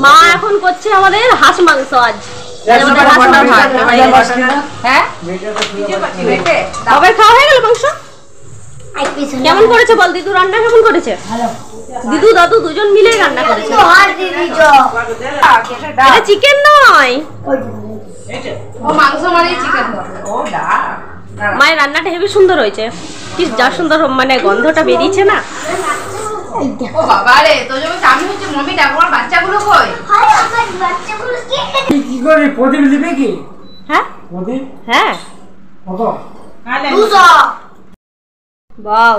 মা এখন করছে আমাদের হাঁস মাংস আজ। হ্যাঁ সবাই খাওয়া হয়ে গেল মাংস? কেমন করেছে বল দিদু, রান্না কেমন করেছে? দিদু দাদু দুজন মিলে রান্না করেছে। এটা চিকেন নয়, মাংস মানে চিকেন। মায়ের রান্নাটা হেবি সুন্দর হয়েছে, কি যা সুন্দর মানে গন্ধটা বেরিয়েছে না। ও বাবা রে, তো যখন আমি হচ্ছে মমি ডাকো, আমার বাচ্চাগুলো কই? হাই আমার বাচ্চাগুলো কি করে প্রদীপ দিবে কি? হ্যাঁ প্রদীপ? হ্যাঁ কত? 200। বাও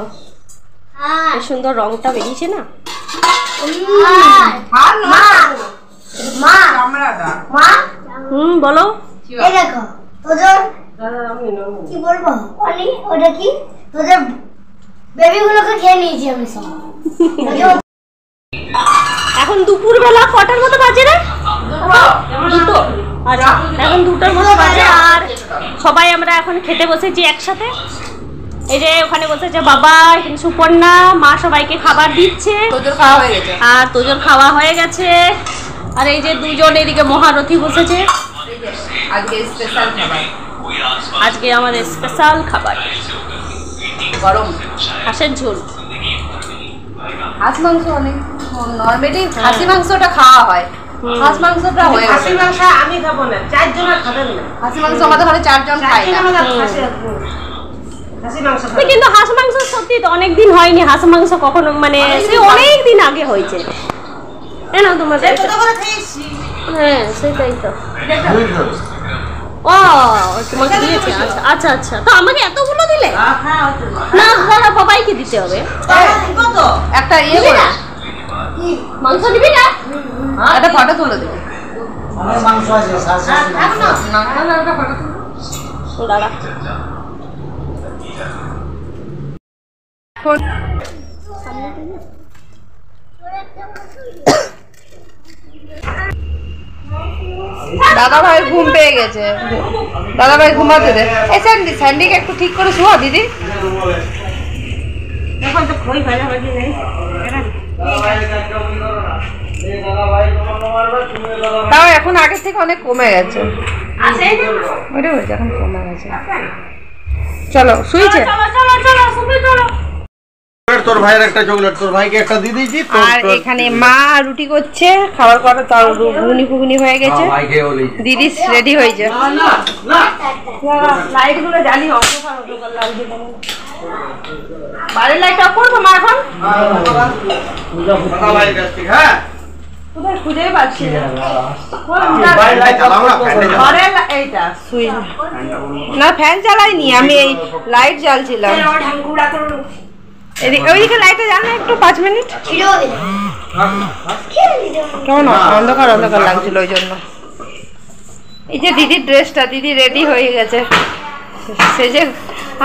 হ্যাঁ কি সুন্দর রংটা বেরিয়েছে না। আর মা মা ক্যামেরাটা মা বলো। এই দেখো তোদের কি বলবো অনি ওটা কি তোদের বেবিগুলোকে খেয়ে নিয়েছি আমি সব। এখন দুপুর বেলা কটার মতো বাজে রে? দুটো। আচ্ছা এখন দুটোর মতো বাজে আর সবাই আমরা এখন খেতে বসেছি একসাথে। এই যে ওখানে বসেছে বাবা, এখানে সুপর্ণা, মা সবাইকে খাবার দিচ্ছে। তোদের খাওয়া হয়ে গেছে? আর তোজোর খাওয়া হয়ে গেছে। আর এই যে দুজন এদিকে মহারথী বসেছে। আজকে স্পেশাল খাবার, আজকে আমাদের স্পেশাল খাবার গরম হাঁসের ঝোল। হাঁস মাংস অনেক নরমালি খাসি মাংসটা খাওয়া হয়, হাঁস মাংসটা হয়ে গেছে। খাসি মাংস আমি খাবো না, 4 জন খাবেন না। খাসি মাংস আমাদের ঘরে 4 জন খাই না। খাসি মাংস কিন্তু হাঁস মাংস সত্যি তো অনেকদিন হয়নি, হাঁস মাংস কখনো মানে সে অনেক দিন আগে হয়েছে তাই না তোমাদের? হ্যাঁ সেটাই তো। ও তোমাকে দিয়েছে? আচ্ছা আচ্ছা আচ্ছা, তো আমাকে এতগুলো দিলে না? দাদা বাবাইকে দিতে হবে। একটা ইয়ে করে মাংস দিবি না? একটা ফটো তুলে দিবি। আমার মাংস আছে দাঁড়া দাদা ভাই ঘুম পেয়ে গেছে, দাদা ভাই ঘুমাতে দে। এই স্যান্ডি, স্যান্ডিকে একটু ঠিক করে শোয়া দিদি। এখন তো কই ভাজাভাজি নেই। তাও এখন আগের থেকে অনেক কমে গেছে। ওইটা হয়েছে, এখন কমে গেছে। চলো শুয়েছে। চলো চলো চলো সুমি চলো। তোর ভাইয়ের একটা চকলেট, তোর ভাইকে একটা দিয়ে দিয়েছি। আর এখানে মা রুটি করছে, খাবার করা তার ঘুগনি ফুগনি হয়ে গেছে। দিদি রেডি হয়েছে। লাইট গুলো জ্বালি, অন্ধকার অন্ধকার লাগছে। বাড়ির লাইট অফ করবো মা এখন? হ্যাঁ কোথায় খুঁজেই পাচ্ছি না। ঘরের এইটা সুইচ না, ফ্যান চালাইনি আমি, এই লাইট জ্বালছিলাম। ওইদিকে লাইটটা জ্বাল না একটু, 5 মিনিট। কেমন অন্ধকার অন্ধকার লাগছিল ওই জন্য। এই যে দিদির ড্রেসটা, দিদি রেডি হয়ে গেছে সেজে।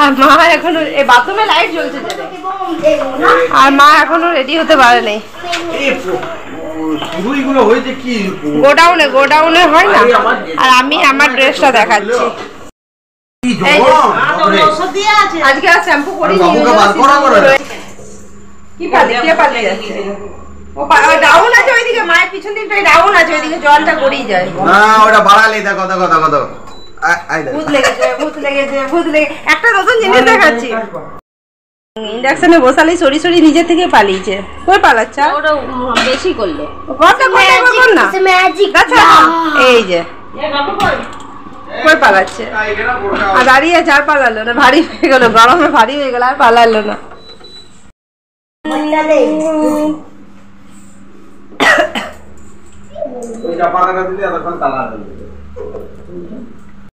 আর মা এখনো এই বাথরুমে লাইট জ্বলছে, আর মা এখনো রেডি হতে পারেনি। গোডাউনে গোডাউনে হয় না। আর আমি আমার ড্রেসটা দেখাচ্ছি। আজকে আর শ্যাম্পু করিনি। কি পালি কে পালিয়ে যাচ্ছে? ও ডাউন আছে ওইদিকে, মায়ের পিছন দিকটাই ডাউন আছে, ওইদিকে জলটা গড়িয়ে যায় না। ওটা বাড়ালে দেখো দেখো দেখো দেখো, ভূত লেগেছে ভূত লেগেছে ভূত লেগে। একটা নতুন জিনিস দেখাচ্ছি, ইন্ডাকশনে বসালেই সরি সরি নিজে থেকে পালিয়েছে। কই পালাচ্ছে? ওটা বেশি করলে কত কর না ম্যাজিক। আচ্ছা এই যে কই পালাচ্ছে, আর দাঁড়িয়ে আছে, আর পালালো না। ভারী হয়ে গেল, গরমে ভারী হয়ে গেল, আর পালালো না। ওইটা পাকাটা দিলে এতক্ষণ তালা দিলে